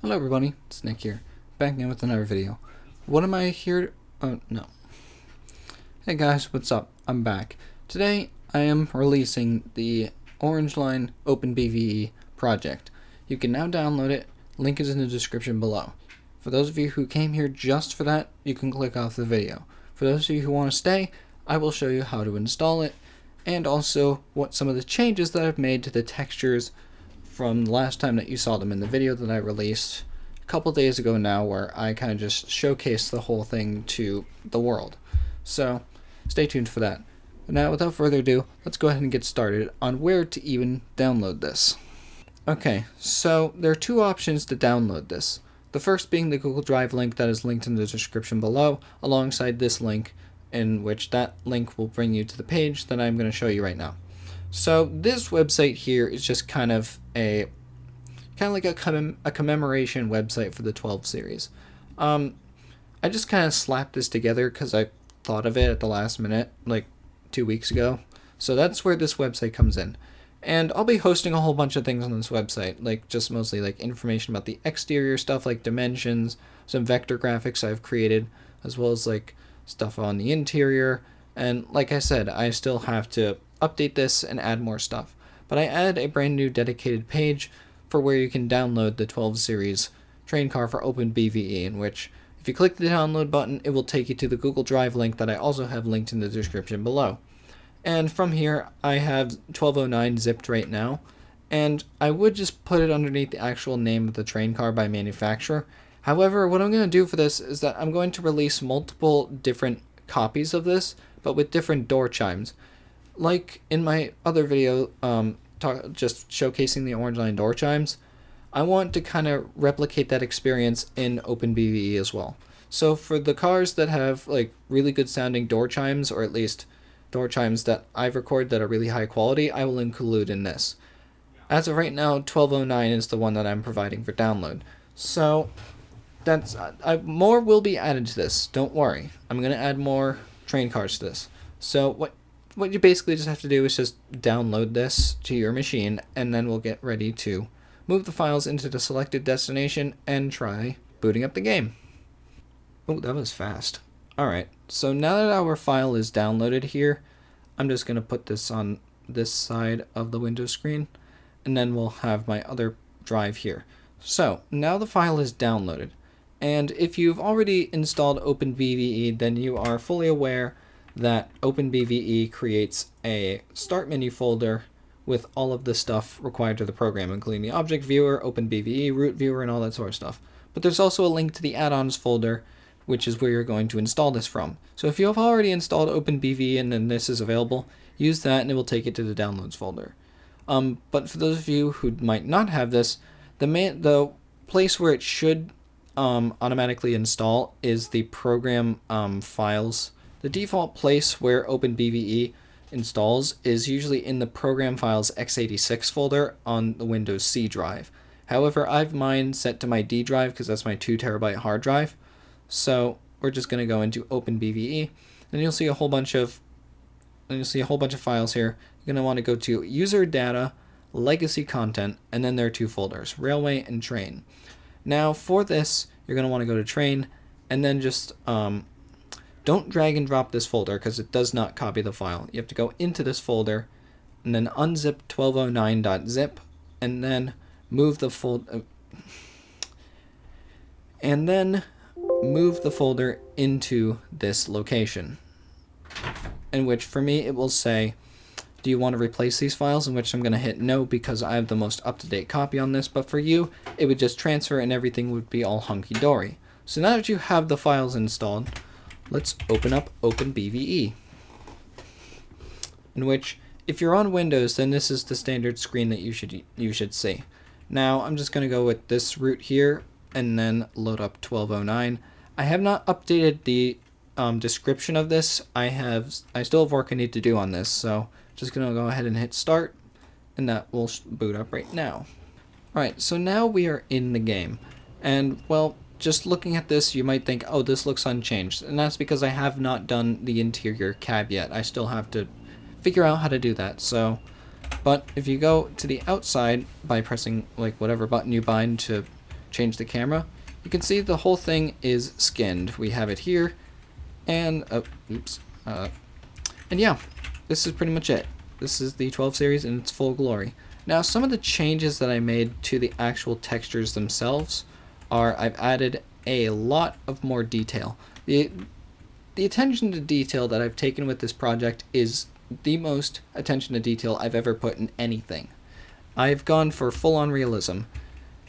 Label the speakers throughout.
Speaker 1: Hello everybody, it's Nick here, back again with another video. What am I here? Oh, no. Hey guys, what's up? I'm back. Today, I am releasing the Orange Line Open BVE project. You can now download it, link is in the description below. For those of you who came here just for that, you can click off the video. For those of you who want to stay, I will show you how to install it, and also what some of the changes that I've made to the textures from the last time that you saw them in the video that I released a couple days ago now, where I kind of just showcased the whole thing to the world. So stay tuned for that. But now, without further ado, let's go ahead and get started on where to even download this. Okay, so there are two options to download this. The first being the Google Drive link that is linked in the description below, alongside this link, in which that link will bring you to the page that I'm going to show you right now. So this website here is just kind of like a commemoration website for the 12 series. I just kind of slapped this together because I thought of it at the last minute, like 2 weeks ago. So that's where this website comes in. And I'll be hosting a whole bunch of things on this website, like just mostly like information about the exterior stuff, like dimensions, some vector graphics I've created, as well as like stuff on the interior. And like I said, I still have to update this and add more stuff. But I added a brand new dedicated page for where you can download the 12 series train car for Open BVE, in which if you click the download button, it will take you to the Google Drive link that I also have linked in the description below. And from here, I have 1209 zipped right now, and I would just put it underneath the actual name of the train car by manufacturer. However, what I'm going to do for this is that I'm going to release multiple different copies of this, but with different door chimes. Like in my other video, just showcasing the Orange Line door chimes, I want to kind of replicate that experience in OpenBVE as well. So for the cars that have like really good sounding door chimes, or at least door chimes that I've recorded that are really high quality, I will include in this. As of right now, 1209 is the one that I'm providing for download. So that's more will be added to this. Don't worry, I'm gonna add more train cars to this. So what you basically just have to do is just download this to your machine, and then we'll get ready to move the files into the selected destination and try booting up the game. Oh, that was fast. Alright, so now that our file is downloaded here, I'm just going to put this on this side of the Windows screen, and then we'll have my other drive here. So now the file is downloaded, and if you've already installed OpenBVE, then you are fully aware that OpenBVE creates a start menu folder with all of the stuff required to the program, including the object viewer, OpenBVE, root viewer, and all that sort of stuff. But there's also a link to the add-ons folder, which is where you're going to install this from. So if you have already installed OpenBVE and then this is available, use that and it will take you to the downloads folder. But for those of you who might not have this, the place where it should automatically install is the program files. The default place where OpenBVE installs is usually in the program files x86 folder on the Windows C drive. However, I've mine set to my D drive because that's my 2 terabyte hard drive. So we're just going to go into OpenBVE, and you'll see a whole bunch of files here. You're going to want to go to user data, legacy content, and then there are two folders, railway and train. Now for this, you're going to want to go to train, and then just don't drag and drop this folder because it does not copy the file. You have to go into this folder and then unzip 1209.zip and then move the folder into this location, in which for me it will say, do you want to replace these files, in which I'm going to hit no because I have the most up-to-date copy on this, but for you it would just transfer and everything would be all hunky-dory. So now that you have the files installed, let's open up OpenBVE, in which if you're on Windows, then this is the standard screen that you should see. Now I'm just going to go with this route here and then load up 1209. I have not updated the description of this. I still have work I need to do on this, so just going to go ahead and hit start, and that will boot up right now. Alright, so now we are in the game, and well, just looking at this, you might think, oh, this looks unchanged. And that's because I have not done the interior cab yet. I still have to figure out how to do that. But if you go to the outside by pressing like whatever button you bind to change the camera, you can see the whole thing is skinned. We have it here, and and yeah, this is pretty much it. This is the 12 series in its full glory. Now, some of the changes that I made to the actual textures themselves are I've added a lot of more detail. The attention to detail that I've taken with this project is the most attention to detail I've ever put in anything. I've gone for full-on realism.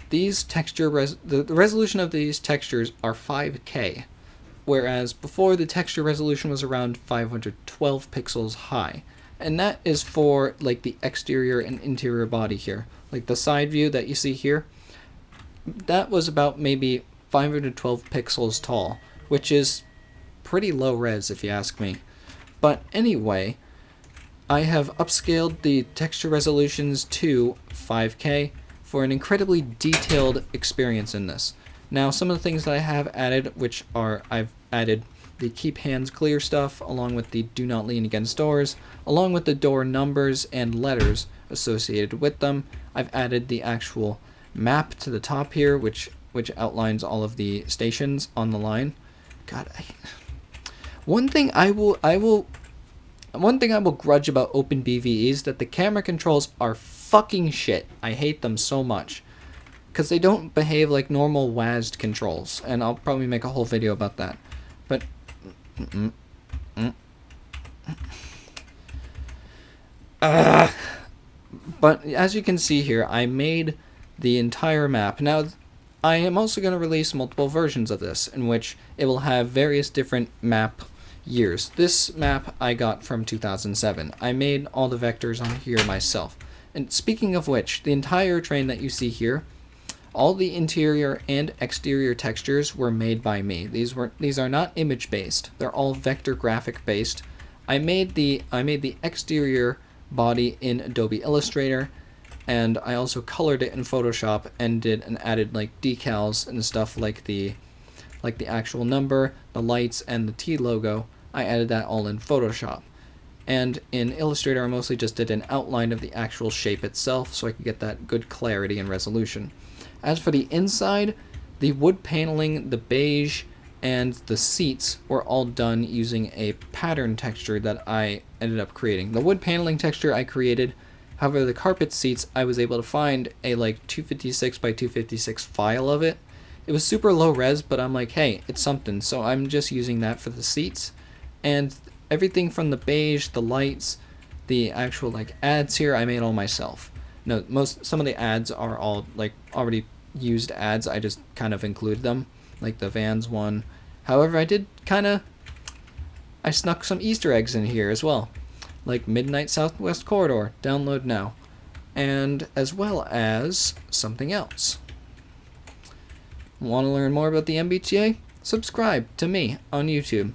Speaker 1: These the resolution of these textures are 5K, whereas before the texture resolution was around 512 pixels high. And that is for like the exterior and interior body here. Like the side view that you see here, that was about maybe 512 pixels tall, which is pretty low res if you ask me. But anyway, I have upscaled the texture resolutions to 5K for an incredibly detailed experience in this. Now, some of the things that I have added, which are I've added the keep hands clear stuff, along with the do not lean against doors, along with the door numbers and letters associated with them. I've added the actual map to the top here, which outlines all of the stations on the line. God, one thing I will grudge about open BVE is that the camera controls are fucking shit. I hate them so much, because they don't behave like normal WASD controls, and I'll probably make a whole video about that. But but as you can see here, I made the entire map. Now, I am also going to release multiple versions of this, in which it will have various different map years. This map I got from 2007. I made all the vectors on here myself. And speaking of which, the entire train that you see here, all the interior and exterior textures were made by me. These are not image based. They're all vector graphic based. I made the exterior body in Adobe Illustrator, and I also colored it in Photoshop and added like decals and stuff like the actual number, the lights, and the T logo. I added that all in Photoshop. And in Illustrator, I mostly just did an outline of the actual shape itself so I could get that good clarity and resolution. As for the inside, the wood paneling, the beige, and the seats were all done using a pattern texture that I ended up creating. The wood paneling texture I created, however the carpet seats, I was able to find a like 256 by 256 file of it. It was super low res, but I'm like, hey, it's something, so I'm just using that for the seats. And everything from the beige, the lights, the actual like ads here, I made all myself. No, some of the ads are all like already used ads. I just kind of included them, like the Vans one. However, I snuck some Easter eggs in here as well, like Midnight Southwest Corridor, download now, and as well as something else. Want to learn more about the MBTA? Subscribe to me on YouTube.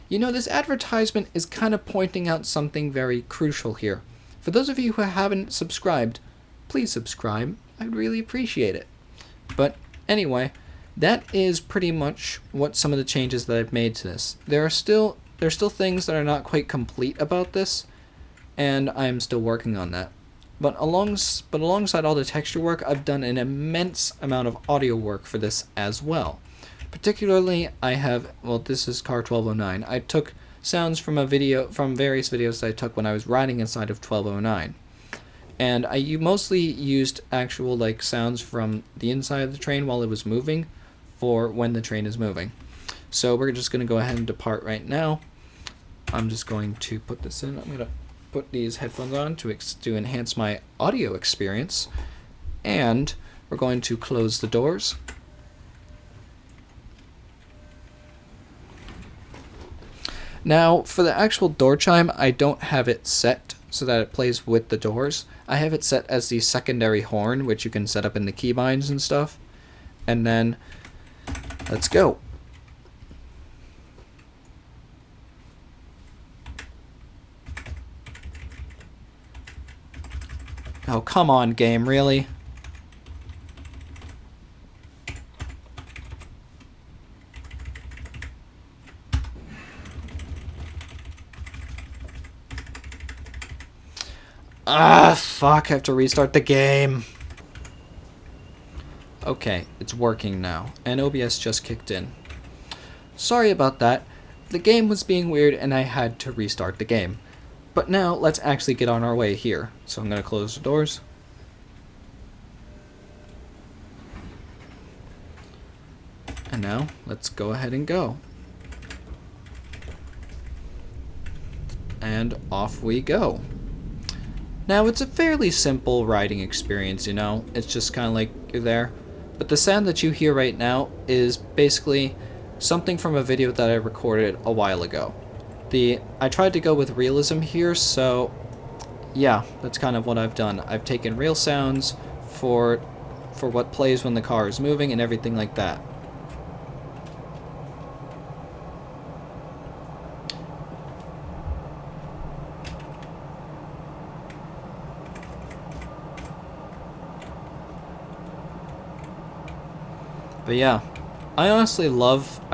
Speaker 1: You know, this advertisement is kind of pointing out something very crucial here. For those of you who haven't subscribed, please subscribe. I'd really appreciate it. But anyway, that is pretty much what some of the changes that I've made to this. There are still things that are not quite complete about this, and I'm still working on that. But alongside all the texture work, I've done an immense amount of audio work for this as well. Particularly, I have, well, this is car 1209. I took sounds from various videos that I took when I was riding inside of 1209. And I mostly used actual like sounds from the inside of the train while it was moving for when the train is moving. So we're just going to go ahead and depart right now. I'm just going to put this in. I'm going to put these headphones on to enhance my audio experience. And we're going to close the doors. Now, for the actual door chime, I don't have it set so that it plays with the doors. I have it set as the secondary horn, which you can set up in the keybinds and stuff. And then, let's go. Oh, come on, game, really? Ah, fuck, I have to restart the game. Okay, it's working now, and OBS just kicked in. Sorry about that. The game was being weird and I had to restart the game. But now, let's actually get on our way here. So I'm going to close the doors. And now, let's go ahead and go. And off we go. Now, it's a fairly simple riding experience, you know? It's just kind of like you're there. But the sound that you hear right now is basically something from a video that I recorded a while ago. I tried to go with realism here, so yeah, that's kind of what I've done. I've taken real sounds for what plays when the car is moving and everything like that. But yeah, I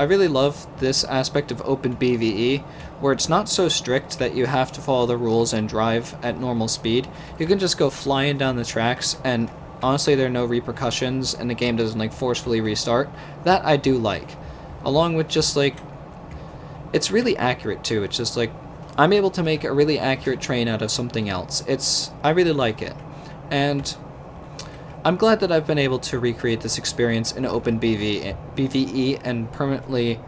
Speaker 1: really love this aspect of open BVE, where it's not so strict that you have to follow the rules and drive at normal speed. You can just go flying down the tracks, and honestly there are no repercussions, and the game doesn't like forcefully restart. That I do like. Along with just like, it's really accurate too. It's just like, I'm able to make a really accurate train out of something else. I really like it. And I'm glad that I've been able to recreate this experience in open BVE and permanently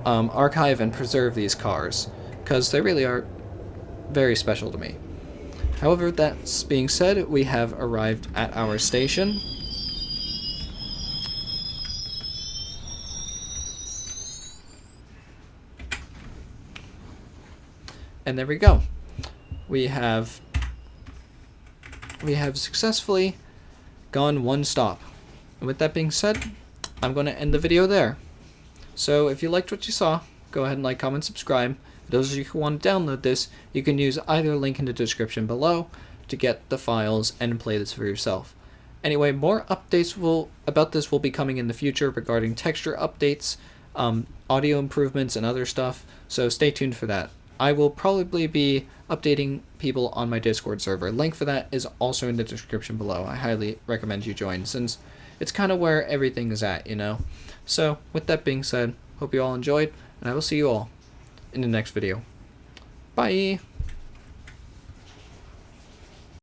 Speaker 1: archive and preserve these cars, because they really are very special to me. However, that being said, we have arrived at our station. And there we go. We have successfully gone one stop. And with that being said, I'm going to end the video there. So if you liked what you saw, go ahead and like, comment, subscribe. For those of you who want to download this, you can use either link in the description below to get the files and play this for yourself. Anyway, more updates about this will be coming in the future regarding texture updates, audio improvements, and other stuff, so stay tuned for that. I will probably be updating people on my Discord server. Link for that is also in the description below. I highly recommend you join, since it's kind of where everything is at, you know? So, with that being said, hope you all enjoyed, and I will see you all in the next video. Bye!